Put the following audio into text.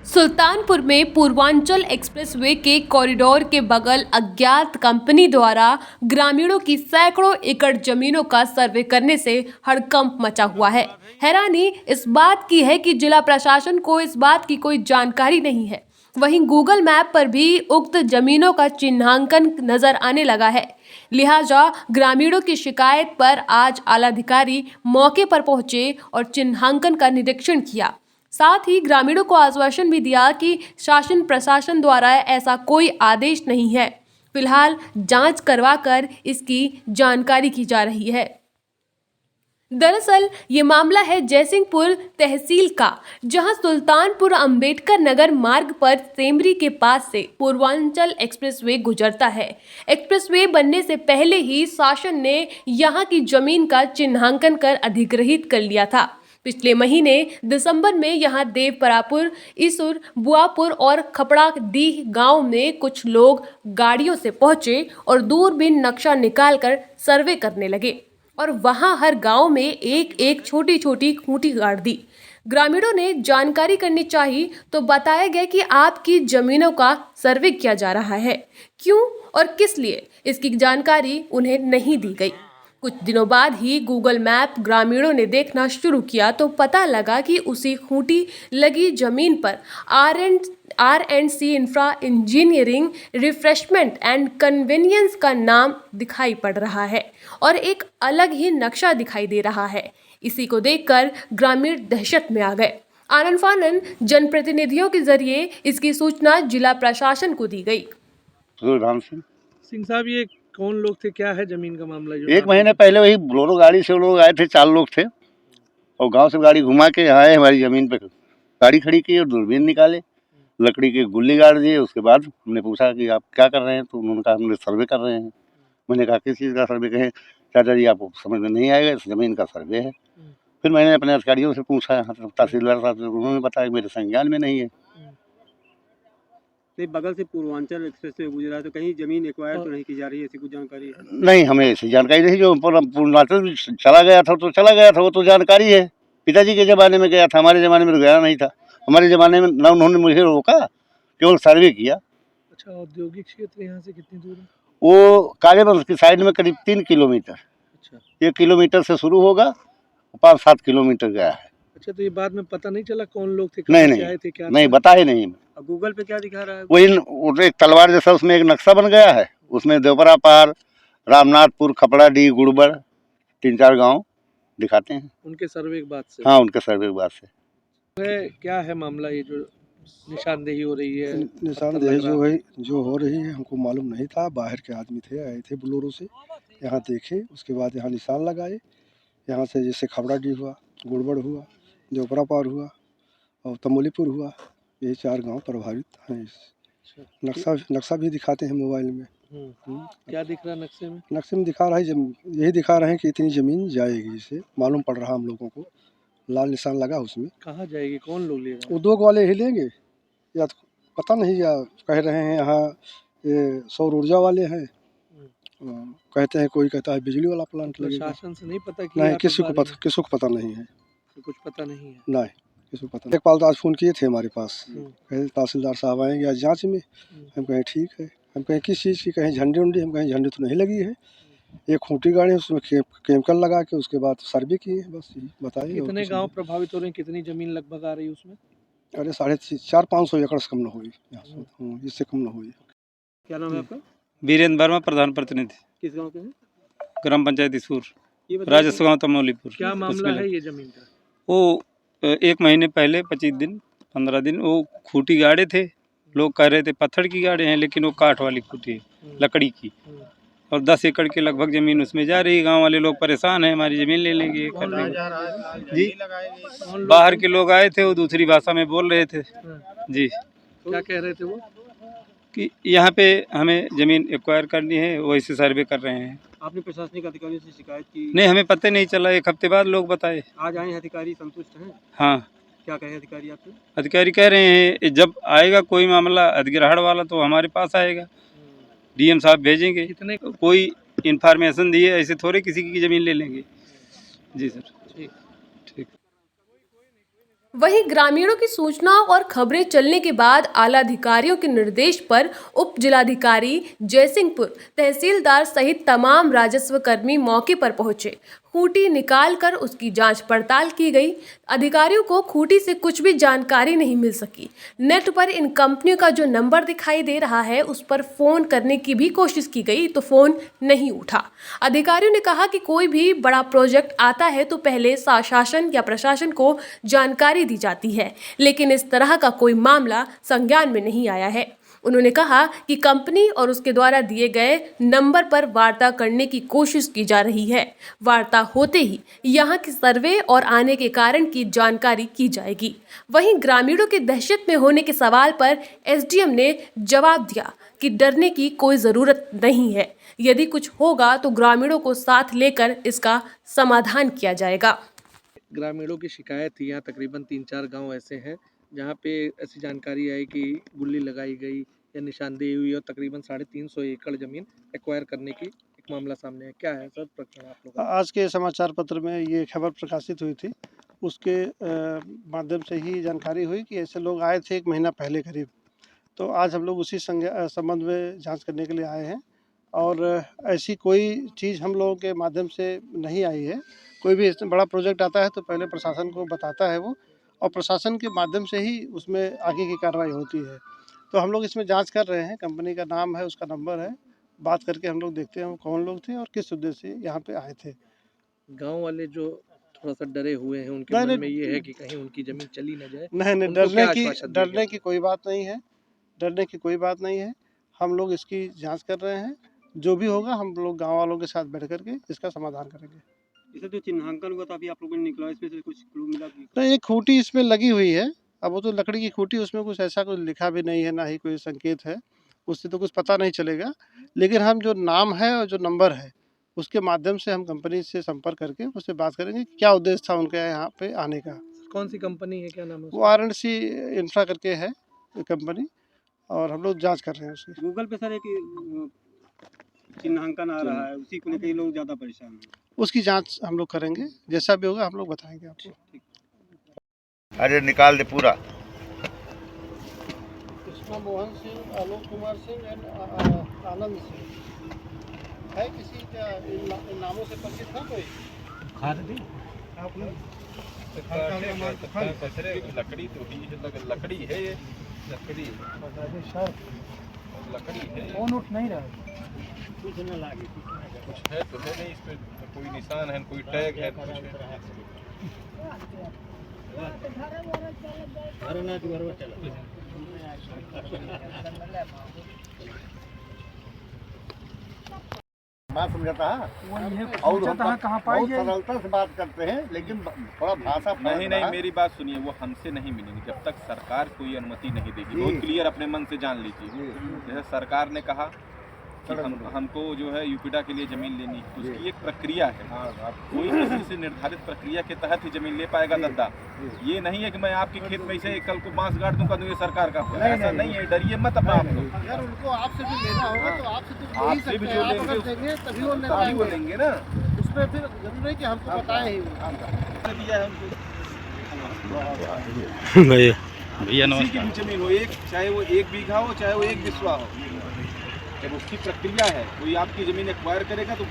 सुल्तानपुर में पूर्वांचल एक्सप्रेसवे के कॉरिडोर के बगल अज्ञात कंपनी द्वारा ग्रामीणों की सैकड़ों एकड़ जमीनों का सर्वे करने से हड़कंप मचा हुआ है। हैरानी इस बात की है कि जिला प्रशासन को इस बात की कोई जानकारी नहीं है। वहीं गूगल मैप पर भी उक्त जमीनों का चिन्हांकन नजर आने लगा है। लिहाजा ग्रामीणों की शिकायत पर आज आलाधिकारी मौके पर पहुंचे और चिन्हांकन का निरीक्षण किया। साथ ही ग्रामीणों को आश्वासन भी दिया कि शासन प्रशासन द्वारा ऐसा कोई आदेश नहीं है। फिलहाल जांच करवाकर इसकी जानकारी की जा रही है। दरअसल ये मामला है जयसिंहपुर तहसील का, जहां सुल्तानपुर अंबेडकर नगर मार्ग पर सेमरी के पास से पूर्वांचल एक्सप्रेसवे गुजरता है। एक्सप्रेसवे बनने से पहले ही शासन ने यहां की जमीन का चिन्हांकन कर अधिग्रहित कर लिया था। पिछले महीने दिसंबर में यहां देवपरापुर, ईसुर, बुआपुर और खपड़ाडीह गांव में कुछ लोग गाड़ियों से पहुंचे और दूरबीन नक्शा निकालकर सर्वे करने लगे और वहां हर गांव में एक एक छोटी छोटी खूंटी गाड़ दी। ग्रामीणों ने जानकारी करनी चाहिए तो बताया गया कि आपकी जमीनों का सर्वे किया जा रहा है, क्यों और किस लिए इसकी जानकारी उन्हें नहीं दी गई। कुछ दिनों बाद ही गूगल मैप ग्रामीणों ने देखना शुरू किया तो पता लगा कि उसी खूंटी लगी जमीन पर R&C infra engineering refreshment and convenience का नाम दिखाई पड़ रहा है और एक अलग ही नक्शा दिखाई दे रहा है। इसी को देखकर ग्रामीण दहशत में आ गए। आनन फानन जनप्रतिनिधियों के जरिए इसकी सूचना जिला प्रशासन को दी गई। राम सिंह साहब, ये कौन लोग थे, क्या है जमीन का मामला? जो एक महीने पहले वही बोलेरो गाड़ी से लोग आए थे, 4 लोग थे और गांव से गाड़ी घुमा के यहाँ आए, हमारी जमीन पे गाड़ी खड़ी की और दूरबीन निकाले, लकड़ी की गुल्ली गाड़ दिए। उसके बाद हमने पूछा कि आप क्या कर रहे हैं, तो उन्होंने कहा हमने सर्वे कर रहे हैं। मैंने कहा किस चीज़ का सर्वे? कहें चाचा जी आपको समझ में नहीं आएगा, इस जमीन का सर्वे है। फिर मैंने अपने अधिकारियों से पूछा, यहाँ तहसीलदार साहब से, उन्होंने बताया मेरे संज्ञान में नहीं है। बगल से पूर्वांचल एक्सप्रेस वे गुजरा तो कहीं जमीन एक्वायर तो नहीं की जा रही है, ऐसी कुछ जानकारी है? नहीं, हमें ऐसी जानकारी नहीं। जो पूर्वांचल चला गया था तो चला गया था, वो तो जानकारी है। पिताजी के ज़माने में गया था, हमारे ज़माने में तो गया नहीं था। हमारे ज़माने में ना उन्होंने मुझे रोका, केवल सर्वे किया। अच्छा, औद्योगिक क्षेत्र यहाँ से कितनी दूर है? वो कालेबंश की साइड में करीब 3 किलोमीटर। अच्छा, 1 किलोमीटर से शुरू होगा, 5-7 किलोमीटर गया है। अच्छा, तो ये बाद में पता नहीं चला कौन लोग थे, नहीं कहाँ से नहीं आए थे, क्या नहीं, था? बता ही नहीं। गूगल पे क्या दिखा रहा है? वो एक तलवार जैसा उसमें एक नक्शा बन गया है, उसमें देवपरा पार, रामनाथपुर, खपड़ाडीह, गुड़बड़ 3-4 गांव दिखाते हैं। उनके सर्वे के बाद से? हाँ, उनके सर्वे के बाद से। क्या है मामला, ये जो निशानदेही हो रही है? निशानदेही जो हो रही है हमको मालूम नहीं था। बाहर के आदमी थे, आए थे बोलेरो से, यहाँ देखे, उसके बाद यहाँ निशान लगाए। यहाँ से जैसे खपड़ाडीह हुआ, गुड़बड़ हुआ, देवपरा पार हुआ और तमोलीपुर हुआ, यही 4 गांव प्रभावित हैं। नक्शा भी दिखाते हैं मोबाइल में। क्या दिख रहा है नक्शे में? नक्शे में दिखा रहा है, यही दिखा रहे हैं कि इतनी ज़मीन जाएगी, इससे मालूम पड़ रहा हम लोगों को। लाल निशान लगा उसमें। कहाँ जाएगी, कौन लोग ले रहे हैं? उद्योग वाले ही लेंगे या तो पता नहीं, या कह रहे हैं यहाँ ये सौर ऊर्जा वाले हैं। कहते हैं, कोई कहता है बिजली वाला प्लांट लगेगा। प्रशासन से नहीं पता कि नहीं, किसी को पता नहीं है। कुछ पता नहीं है? नहीं, किसी को पता नहीं। लेखपाल तो आज फ़ोन किए थे हमारे पास, कहे तहसीलदार साहब आएंगे आज जांच में। हम कहें ठीक है। हम कहें किस चीज़ की? कहें झंडे उंडे। हम कहें झंडे तो नहीं लगी है, एक खूंटी गाड़ी, उसमें केमिकल लगा के उसके बाद सर्वे किए, बस यही बताइए। कितने गांव प्रभावित हो रहे हैं, कितनी जमीन लगभग आ रही है उसमें? अरे 450-500 एकड़ से कम न हुई, इससे कम न हुई। क्या नाम है आपका? वीरेंद्र वर्मा, प्रधान प्रतिनिधि, किस गांव के हैं? ग्राम पंचायत ईसूर, ये राजस्व गाँव, तमोलीपुर। क्या मामला है ये जमीन का? वो 1 महीने पहले 25 दिन 15 दिन वो खूंटी गाड़े थे। लोग कह रहे थे पत्थर की गाड़े हैं, लेकिन वो काठ वाली खूंटी है, लकड़ी की। और 10 एकड़ के लगभग ज़मीन उसमें जा रही है। गांव वाले लोग परेशान हैं, हमारी ज़मीन ले लेंगे, कर लेंगे जी। बाहर के लोग आए थे, वो दूसरी भाषा में बोल रहे थे जी। क्या कह रहे थे वो? कि यहाँ पे हमें ज़मीन एक्वायर करनी है, वैसे सर्वे कर रहे हैं। आपने प्रशासनिक अधिकारियों से शिकायत की? नहीं, हमें पता नहीं चला, 1 हफ्ते बाद लोग बताए। आज आए अधिकारी, संतुष्ट हैं? हाँ, क्या कहे अधिकारी आपसे? अधिकारी कह रहे हैं जब आएगा कोई मामला अधिग्रहण वाला तो हमारे पास आएगा, डीएम साहब भेजेंगे। कितने? कोई इन्फॉर्मेशन दिए, ऐसे थोड़े किसी की ज़मीन ले लेंगे जी सर। ठीक। वहीं ग्रामीणों की सूचना और खबरें चलने के बाद आला अधिकारियों के निर्देश पर उप जिलाधिकारी जयसिंहपुर, तहसीलदार सहित तमाम राजस्व कर्मी मौके पर पहुंचे। खूंटी निकालकर उसकी जांच पड़ताल की गई। अधिकारियों को खूंटी से कुछ भी जानकारी नहीं मिल सकी। नेट पर इन कंपनियों का जो नंबर दिखाई दे रहा है उस पर फोन करने की भी कोशिश की गई तो फोन नहीं उठा। अधिकारियों ने कहा कि कोई भी बड़ा प्रोजेक्ट आता है तो पहले शासन या प्रशासन को जानकारी दी जाती है, लेकिन इस तरह का कोई मामला संज्ञान में नहीं आया है। उन्होंने कहा कि कंपनी और उसके द्वारा दिए गए नंबर पर वार्ता करने की कोशिश की जा रही है। वार्ता होते ही यहां की सर्वे और आने के कारण की जानकारी की जाएगी। वहीं ग्रामीणों के दहशत में होने के सवाल पर एसडीएम ने जवाब दिया कि डरने की कोई ज़रूरत नहीं है। यदि कुछ होगा तो ग्रामीणों को साथ लेकर इसका समाधान किया जाएगा। ग्रामीणों की शिकायत थी, यहाँ तकरीबन 3-4 गांव ऐसे हैं जहाँ पे ऐसी जानकारी आई कि गुल्ली लगाई गई या निशानदेही हुई और तकरीबन 350 एकड़ जमीन एक्वायर करने की एक मामला सामने है। क्या है सर प्रकरण आप लोग? आज के समाचार पत्र में ये खबर प्रकाशित हुई थी, उसके माध्यम से ही जानकारी हुई कि ऐसे लोग आए थे 1 महीना पहले करीब। तो आज हम लोग उसी संबंध में जांच करने के लिए आए हैं और ऐसी कोई चीज़ हम लोगों के माध्यम से नहीं आई है। कोई भी इतना बड़ा प्रोजेक्ट आता है तो पहले प्रशासन को बताता है वो, और प्रशासन के माध्यम से ही उसमें आगे की कार्रवाई होती है। तो हम लोग इसमें जांच कर रहे हैं, कंपनी का नाम है, उसका नंबर है, बात करके हम लोग देखते हैं वो कौन लोग थे और किस उद्देश्य से यहाँ पे आए थे। गांव वाले जो थोड़ा सा डरे हुए हैं उनके मन में ये है कि कहीं उनकी जमीन चली न जाए। नहीं, डरने की कोई बात नहीं है, डरने की कोई बात नहीं है। हम लोग इसकी जांच कर रहे हैं, जो भी होगा हम लोग गाँव वालों के साथ बैठ करके इसका समाधान करेंगे। इसे जो चिन्हांकन हुआ था अभी आप लोगों ने निकला, इसमें से कुछ क्लू मिला कि तो एक खूंटी इसमें लगी हुई है। अब वो तो लकड़ी की खूंटी, उसमें कुछ ऐसा कुछ लिखा भी नहीं है, ना ही कोई संकेत है, उससे तो कुछ पता नहीं चलेगा। लेकिन हम जो नाम है और जो नंबर है उसके माध्यम से हम कंपनी से संपर्क करके उससे बात करेंगे क्या उद्देश्य था उनके यहाँ पे आने का। कौन सी कंपनी है, क्या नाम है? वो RNC इंफ्रा करके है कंपनी, और हम लोग जाँच कर रहे हैं उसकी। गूगल पे सर एक चिन्हांकन आ रहा है, उसी को लेकर लोग ज़्यादा परेशान हैं। उसकी जांच हम लोग करेंगे, जैसा भी होगा हम लोग बताएंगे आपको। अरे निकाल दे पूरा। कृष्णा मोहन सिंह, आलोक कुमार सिंह एंड आनंद सिंह है। किसी का इन नामों से परिचित था कोई? लकड़ी तो ही है, लकड़ी है ये, लकड़ी है। फोन उठ नहीं रहा, कुछ है तो है नहीं, इस पे कोई निशान है, कोई टैग है, कुछ है। बात समझाता है और हम बहुत सरलता से बात करते हैं, लेकिन थोड़ा भाषा नहीं, मेरी बात सुनिए, वो हमसे नहीं मिलेंगे जब तक सरकार कोई अनुमति नहीं देगी। बहुत क्लियर अपने मन से जान लीजिए। जैसे सरकार ने कहा कि हमको जो है यूपीडा के लिए ज़मीन लेनी, तो उसकी एक प्रक्रिया है। कोई किसी से निर्धारित प्रक्रिया के तहत ही ज़मीन ले पाएगा दद्दा। ये नहीं है कि मैं आपके खेत में से कल को बांस गाड़ दूंगा तो ये सरकार का, ऐसा नहीं है। डरिए मत अपना आप लोग। यार उनको आपसे भी लेना होगा तो आपसे भी जो लेंगे तभी वो लेंगे ना, उसमें फिर जरूरी नहीं कि हमको बताएं ही। भैया नमस्कार। किसी की जमीन हो, एक चाहे वो 1 बीघा हो, चाहे वो 1 बिस्वा हो, जब उसकी प्रक्रिया है, कोई आपकी ज़मीन एक्वायर करेगा तो